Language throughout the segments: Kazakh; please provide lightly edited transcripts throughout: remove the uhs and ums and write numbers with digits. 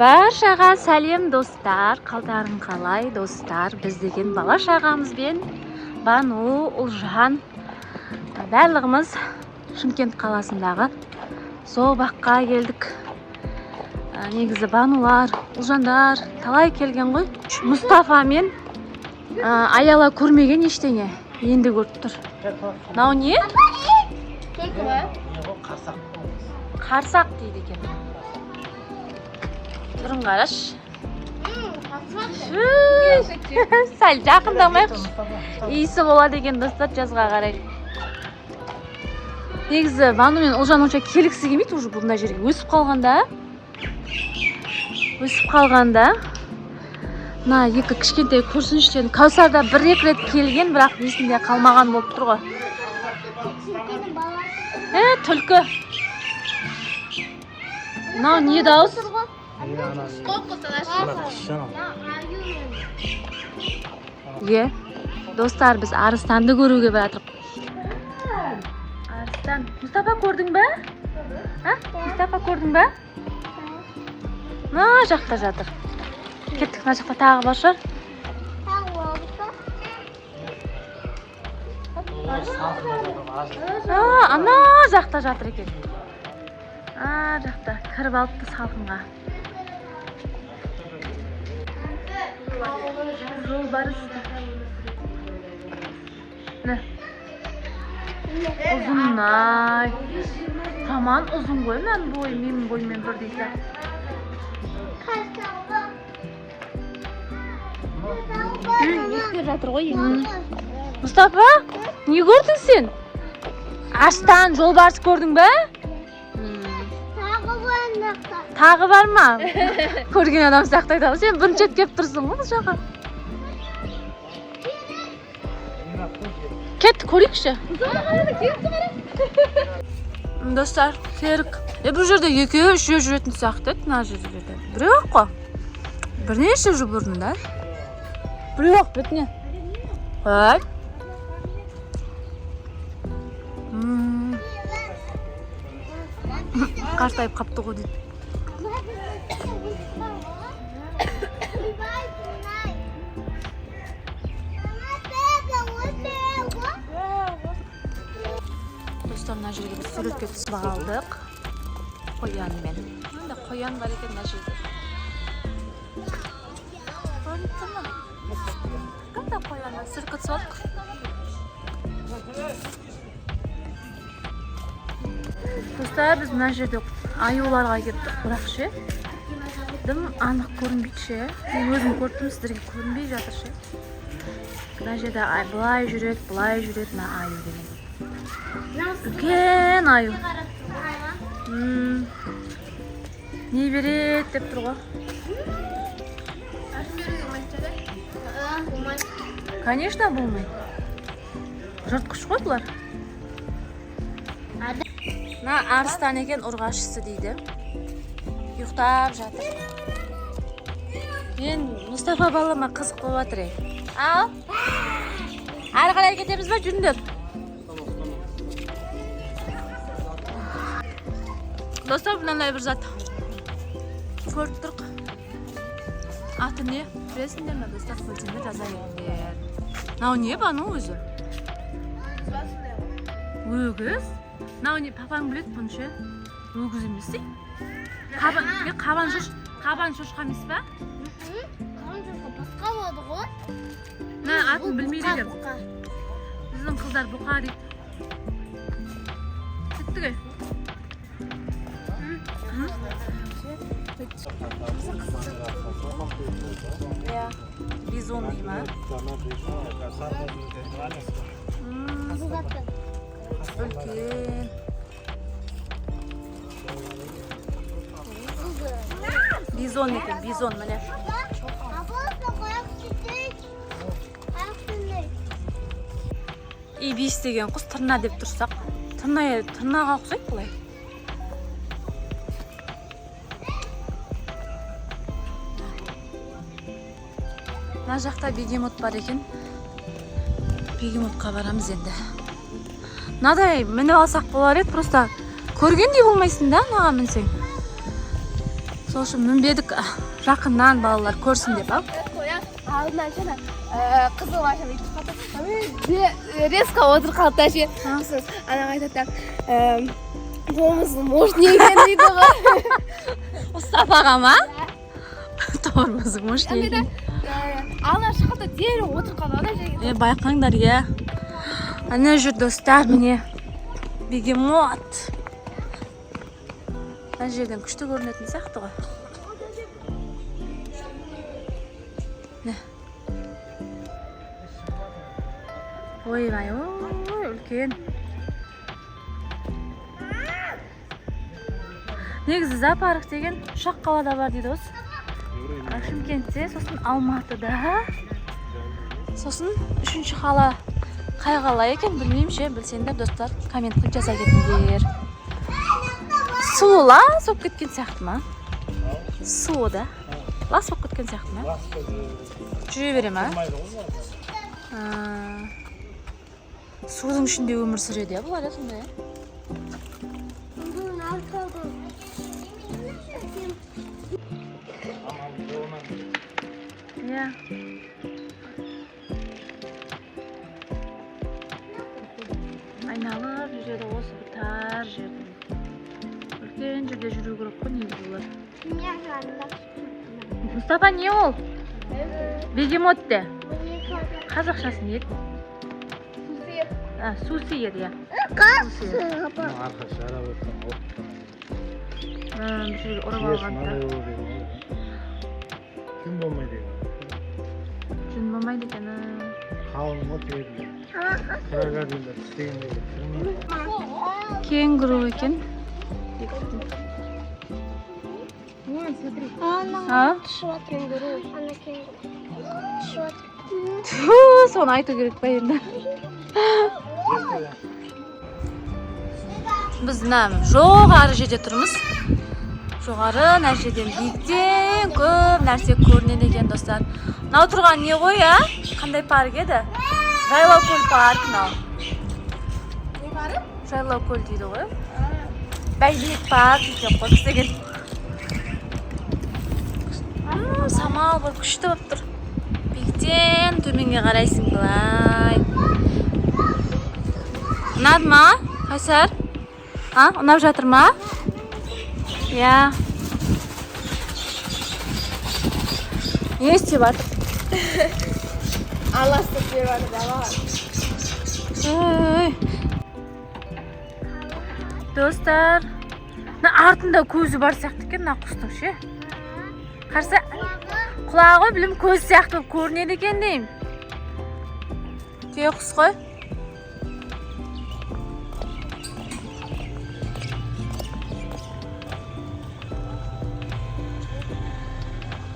Баршаға сәлем достар, қалдарың қалай достар, біз деген бала шағамызбен Бану, Ұлжан, барлығымыз Шымкент қаласындағы зообаққа келдік. Негізі Банулар, Ұлжандар талай келген ғой. Мұстафа мен Аяла көрмеген ештеңе, енді көріп тұр. Мынау не? Қарсақ дейді екен. Тұрын қараш. Сәл жақындамайықшы. Иісі болады екен достар, жазға қарай. Негізі Бану мен Ұлжан онша келгісі келмейді, уже бұндай жерге өсіп қалғанда. Мына екі кішкентай көрсініштен Кәусарда бір-екі рет келген, бірақ есінде қалмаған болып тұр ғой. Түлкі. Мынау не дауыс? Достар, біз арыстанды көруге баратырық. Арыстан. Мұстафа көрдің бе? Мұстафа көрдің бе? Мына жақта жатыр. Кеттік, мына жақта тағы бар шығар. Ана жақта жатыр екен. Жақта кіріп алыпты салқынға. Жол барысты. Ұзыннай. Таман ұзын ғой, мен боймен бір дейсі. Мұстафа, не көрдің сен? Аштан жолбарыс көрдің бе? Тағы бар ма? Көрген адам сақтайды ал. Сен бірінші рет келіп тұрсың ғой бұл жаққа. Кетті, көрейікші. Достар, серік. Бұл жерде екеу үшеу жүретін сияқты. Мына жерде. Біреу қой. Бірнеше жыл бұрын да. Біреу бітіне. Қой. Қартайып қапты ғой дейді. Достар, мына жерге біз суретке түсіп алдық. Қоянмен. Мында қоян бар екен мына жерде. Көрініп тұр ма? Қандай қояннан суретке түсіп алдық. Достар, біз мына жерде аюларға кеттік, бірақ ше. Дым анық көрінбейді ше. Мен өзім көрдім, сіздерге көрінбей жатыр ше. Мына жерде былай жүреді, мына аю деген. Үлкен аю. Не береді деп тұр ғой. Конечно, болмай. Жыртқыш қой бұлар. Мына арыстан екен, ұрғашысы дейді. Ұйықтап жатыр. Мен Мұстафа балама қызық болып жатыр. Ал? Ары қарай кетеміз ба, жүріңдер? Достар, мынандай бір зат. Көріп тұрық. Аты не? Білесіңдер ме, достар, көрсеңдер жаза беріңдер. Мынау не Бану өзі? Өгіз? Мынау не, папаң біледі бұны ше? Өгіз емес дей? Қабан шошқа емес ба? Қабан шошқа басқа болады ғой. Мына атын білмейді едім. Біздің қыздар бұқа дейді. Кеттік ей. Бизон дей ма? Үлкен. Бизон екен, бизон міне. Ибис деген құс тырна деп тұрсақ. Тырнаға ұқсайды бұлай. Мына жақта бегемот бар екен. Бегемотқа барамыз енді. Мынадай мініп алсақ болар еді, просто көргендей болмайсың да, наға мінсең. Сол үшін мінбедік жақыннан балалар көрсін деп ал. Алдынан жаңа қызыл машина өйтіп қалды. Резко отырып қалды да ше. Ана айтады тормоздың мощный екен дейді ғой. Мұстафаға ма? Тормозы мощный екен. Алдынан шыққанда дереу отырып қалды ана жерге. Байқаңдар, иә. Ана жүр достар, міне. Бегемот. Ана жерден күшті көрінетін сияқты ғой. Не? Ойбай, үлкен. Негізі зоопарк деген ұшақ қалада бар дейді осы. Шымкентте, сосын Алматыда. Сосын үшінші қала қай қала екен білмеймін ше, білсеңдер достар, коммент қылып жаза кетіңдер. Суы лас болып кеткен сияқты ма? Суы да лас болып кеткен сияқты ма? Жүре бере ма? Судың ішінде өмір сүреді, бұлар сондай. Иә. Айналып жүреді осы бір тар жерде. Үлкен жерде жүру керек қой негізі олар. Мұстафа, не ол? Бегемот де. Қазақшасы не еді? Сусиер, иә. Арқасы арап өткен оттан. Бір жерге ұрып алғанда. Күн болмайды екен. Жүн болмайды екен. Қалың от еді. Крокодилдер істегенде Кенгуру екен. Соны айту керек па енді. Біз жоғары жерде тұрмыз. Жоғары нәрседен биіктен көп нәрсе көрінеді екен достар. Мынау тұрған не ғой, а? Қандай парк еді? Жайлау көл парк мынау. Не барып? Жайлау көл дейді ғой. Бәйбек парк екен қой деген. Самал бір күшті болып тұр. Биіктен төменге қарайсың былай. Ұнады ма? Қайсар? Ұнап жатыр ма? Я. Не істеп жатыр? Аластып беріп жатыр бала. Достар, артында көзі бар сияқты екен, мына құстың ше. Қарсы құлағы білім көз сияқты көрінеді екен деймін. Түйе құс қой.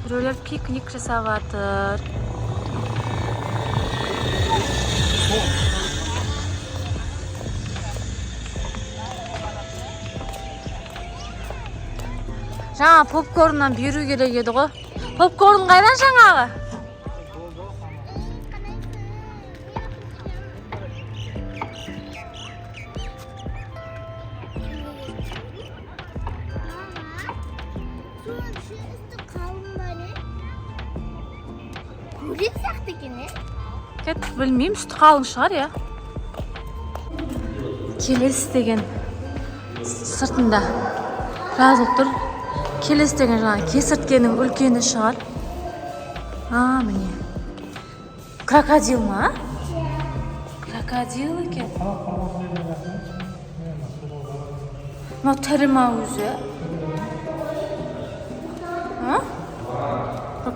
Біреулер пикник жасап жатыр. Жаңа попкорннан беру керек еді ғой. Попкорн қайдан жаңағы? Көрек сияқты екен, Кет, білмеймін, сүті қалың шығар, я. Келес деген сыртында жазылып тұр. Келес деген жаңа кесірткенің үлкені шығар. Міне. Крокодил ма? Крокодил екен. Мынау тірі ма өзі?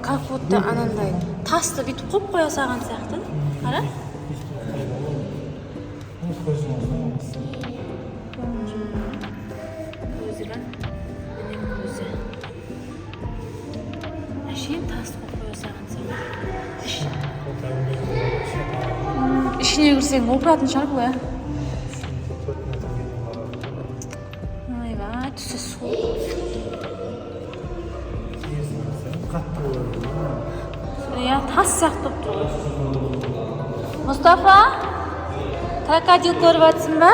Как будто анандай тасты бүйтіп қойып қоя салған сияқты. Қара? Көзі бар. Көзі. Әшейін тасты қойып қоя салған сияқты. Ішіне кірсең опыратын шығар бұл, ә? Айбай, түсі суық. Я тас сияқты болып тұр. Мұстафа, крокодил көріп жатсың ба?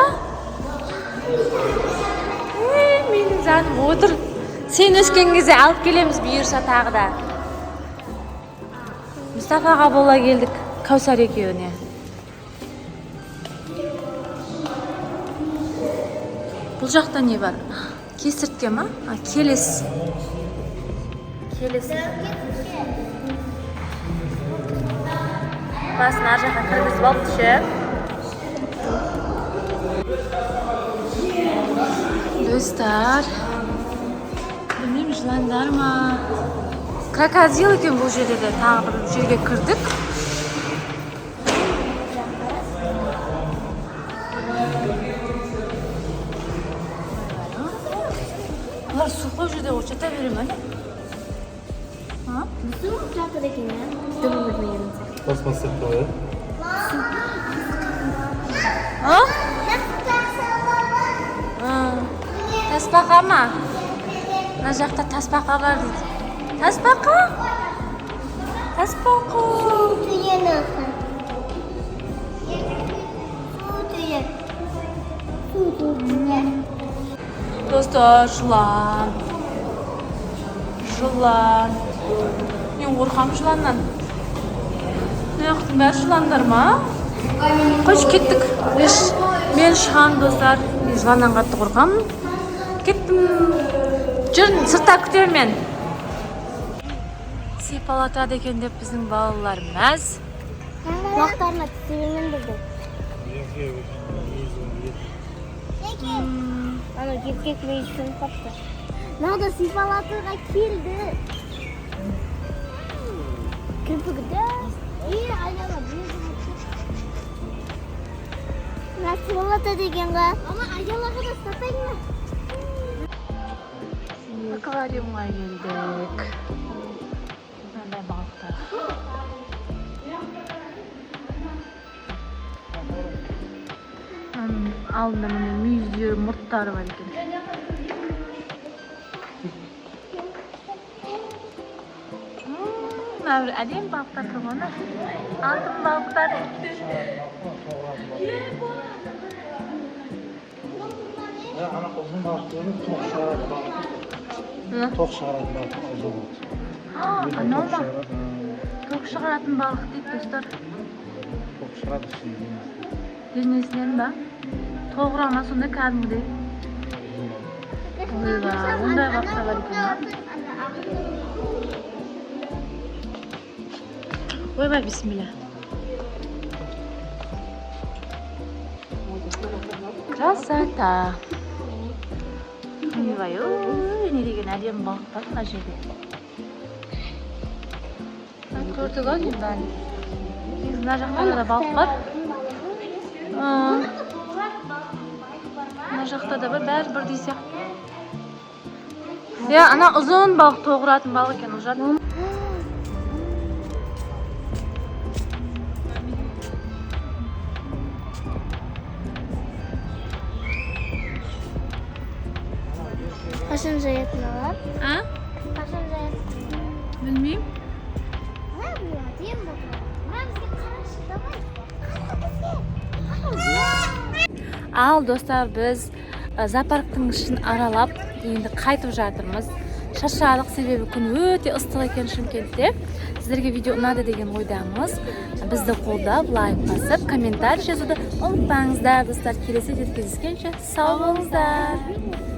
Менің жаным отыр. Sen өскен кезде алып келеміз бұйырса тағы да. Мұстафаға бола келдік Кәусар екеуіне. Бұл жақта не бар? Кесіртке ма? Келес. Келес. Басын ар жаққа кіргізіп алып ше. Достар. Білмеймін, жыландар ма? Крокодил екен бұл жерде де. Тағы бір жерге кірдік. Бұлар су қойып жерде орчата бере ме? Су жатыр екен, бізді білмейміз. Пластмасса қой. Тасбақа ма? Мына жақта тасбақа бар дейді. Тасбақа? Тасбақа. Достар, жылан. Жылан. Мен қорқам жыланнан. Мынаяқтың бәрі жыландар ма? Қойшы кеттік. Мен шығам, достар. Мен жыланнан қатты қорқамын. Кеттім. Жүрін, сыртта күтемін мен. Сипалатады екен деп біздің балалар мәз. Құлақтарына тістеумен бірді. Ана еркек мейісін қапты. Мынада сипалатуға келді. Кірпігді. Айнала сипалата деген ға. Ама айналаға да сатайын ма? Аквариумға келдік. Мынандай балықтар. Алдында міне мүйіздері, мұрттары бар екен. Мына бір әдем балықтар тұрғаны. Алтын балықтар. Ана ұзын балықтың тоқ шығарады балық. Тоқ шығарады балық ұзын балық. Анау ма? Тоқ шығаратын балық дейді, достар. Тоқ шығарады ішінде. Денесінен ба? Тоғыра ма сонда кәдімгідей? Ойба, ондай бақса бар екен ба? Ойба, бисмилля. Красота. Ойбай, не деген әдемі балық бар мына жерде. Көрдік ау деймін бәрін. Мына жақта да балық бар. Мына жақта да бар, бәрі бірдей сияқты. Ана ұзын балық, тоғыратын балық екен, ұлжан. Қашан жаятын алар? Қашан жаятын? Білмеймін. Ал, достар, біз зоопарктың ішін аралап, енді қайтып жатырмыз. Шаршадық, себебі күн өте ыстық екен Шымкентте. Сіздерге видео ұнады деген ойдамыз. Бізді қолдап, лайк басып, комментарий жазуды ұмытпаңыздар, достар. Келесі кездескенше сау болыңыздар.